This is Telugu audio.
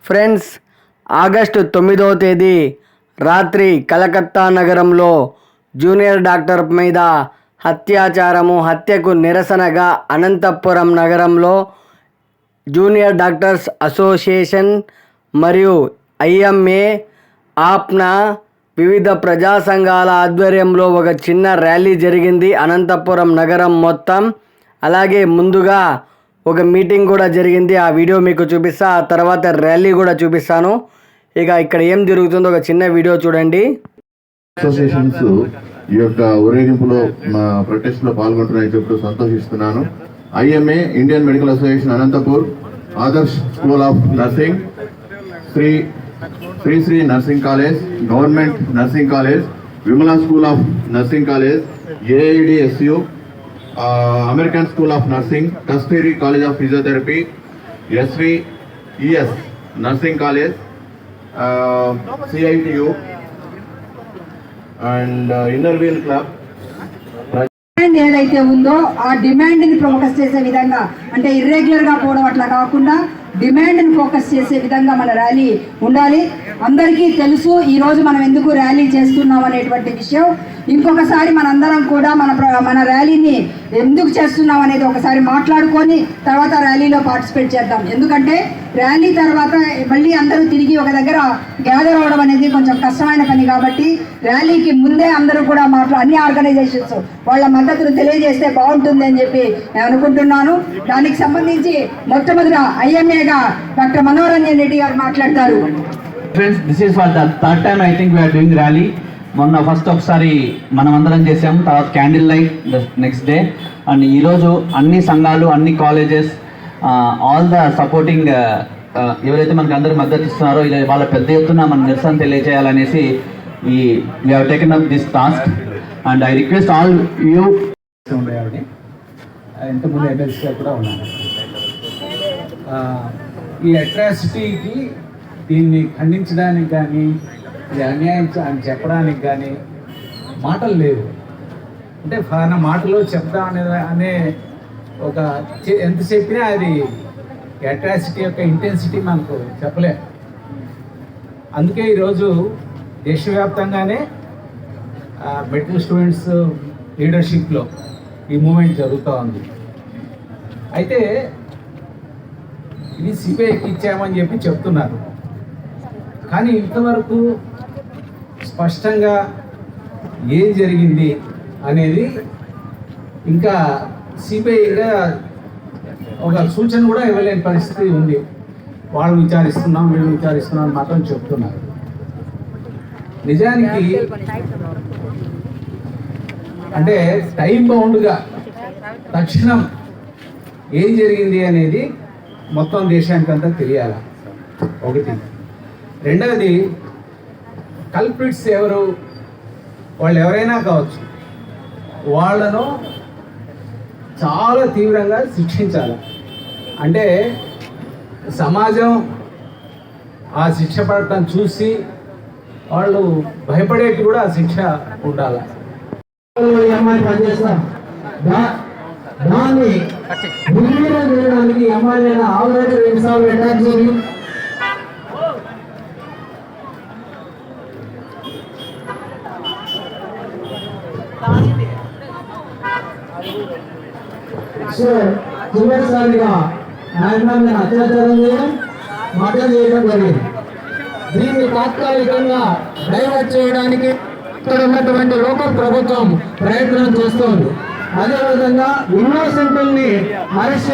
ఫ్రెండ్స్, ఆగస్టు 9వ తేదీ రాత్రి కలకత్తా నగరంలో జూనియర్ డాక్టర్ మీద హత్యకు నిరసనగా అనంతపురం నగరంలో జూనియర్ డాక్టర్స్ అసోసియేషన్ మరియు ఐఎంఏ, ఆప్నా వివిధ ప్రజా సంఘాల ఆధ్వర్యంలో ఒక చిన్న ర్యాలీ జరిగింది అనంతపురం నగరం మొత్తం. అలాగే ముందుగా ఒక మీటింగ్ కూడా జరిగింది. ఆ వీడియో మీకు చూపిస్తా, ఆ తర్వాత ర్యాలీ కూడా చూపిస్తాను. ఇక ఇక్కడ ఏం జరుగుతుందో ఒక చిన్న వీడియో చూడండి. అసోసియేషన్స్ ఈ యొక్క ఊరేగింపులో ప్రొటెస్ట్ లో పాల్గొంటున్నాయని చెప్తూ సంతోషిస్తున్నాను. IMA, Indian Medical Association Anantapur, Adarsh school of nursing, Shri nursing college, government nursing college, Vimala school of nursing college, AIDSU, American school of nursing, Kasturi college of physiotherapy, SVES nursing college, CITU and inner wheel club. ఏదైతే ఉందో ఆ డిమాండ్ ని ఫోకస్ చేసే విధంగా, అంటే ఇర్రెగ్యులర్ గా పోవడం అట్లా కాకుండా డిమాండ్ ని ఫోకస్ చేసే విధంగా మన ర్యాలీ ఉండాలి. అందరికీ తెలుసు ఈ రోజు మనం ఎందుకు ర్యాలీ చేస్తున్నాం అనేటువంటి విషయం. ఇంకొకసారి మనందరం కూడా మన ర్యాలీని ఎందుకు చేస్తున్నాం అనేది ఒకసారి మాట్లాడుకొని తర్వాత ర్యాలీలో పార్టిసిపేట్ చేద్దాం. ఎందుకంటే ర్యాలీ తర్వాత మళ్ళీ అందరూ తిరిగి ఒక దగ్గర గ్యాదర్ అవ్వడం అనేది కొంచెం కష్టమైన పని. కాబట్టి ర్యాలీకి ముందే అందరూ కూడా అన్ని ఆర్గనైజేషన్స్ వాళ్ళ మద్దతును తెలియజేస్తే బాగుంటుంది అని చెప్పి నేను అనుకుంటున్నాను. దానికి సంబంధించి మొట్టమొదట ఐఎంఏగా డాక్టర్ మనోరంజన్ రెడ్డి గారు మాట్లాడతారు. Friends, this is for the third time I think we are doing rally. మొన్న ఫస్ట్ ఒకసారి మనం అందరం చేసాము, తర్వాత candle light the next day. And ఈరోజు అన్ని సంఘాలు, అన్ని కాలేజెస్, ఆల్ ద సపోర్టింగ్ ఎవరైతే మనకు అందరూ మద్దతు ఇస్తున్నారో ఇలా వాళ్ళ పెద్ద ఎత్తున మన నిరసన తెలియజేయాలనేసి we have taken up this task. And I request all you. ఉండేవాడిని ఇంతకుముందు ఎమ్మెల్సీగా కూడా ఉన్నాను. ఈ అట్రాసిటీకి దీన్ని ఖండించడానికి కానీ, ఇది అన్యాయం అని చెప్పడానికి కానీ మాటలు లేవు. అంటే ఫలానా మాటలో చెప్దాం అనే ఒక ఎంత చెప్పినా అది అట్రాసిటీ యొక్క ఇంటెన్సిటీ మనకు చెప్పలేం. అందుకే ఈరోజు దేశవ్యాప్తంగానే మెడికల్ స్టూడెంట్స్ లీడర్షిప్లో ఈ మూమెంట్ జరుగుతూ ఉంది. అయితే ఇది సిబిఐకి ఇచ్చామని చెప్పి చెప్తున్నారు, కానీ ఇంతవరకు స్పష్టంగా ఏం జరిగింది అనేది ఇంకా సిబిఐగా ఒక సూచన కూడా ఇవ్వలేని పరిస్థితి ఉంది. వాళ్ళు విచారిస్తున్నాం, వీళ్ళు విచారిస్తున్నాం అని మాత్రం చెప్తున్నారు. నిజానికి అంటే టైం బౌండ్గా తక్షణం ఏం జరిగింది అనేది మొత్తం దేశానికంతా తెలియాలి. ఒకటి. రెండవది, కల్ప్రిట్స్ ఎవరు, వాళ్ళు ఎవరైనా కావచ్చు, వాళ్ళను చాలా తీవ్రంగా శిక్షించాలి. అంటే సమాజం ఆ శిక్ష పడటం చూసి వాళ్ళు భయపడేట్టు కూడా ఆ శిక్ష ఉండాలి. దాన్ని నిర్వీర్యం చేయడానికి ఎమ్మెల్యే ఆల్రెడీ 2 సార్లు అటాక్ చేసి చివరిసారిగా ఆయన అత్యాచారం చేయడం, మర్డర్ చేయడం జరిగింది. దీన్ని తాత్కాలికంగా డైవర్ట్ చేయడానికి ఇక్కడ ఉన్నటువంటి లోకల్ ప్రభుత్వం ప్రయత్నం చేస్తోంది. అదేవిధంగా ఇన్నోసెంట్ని అరెస్ట్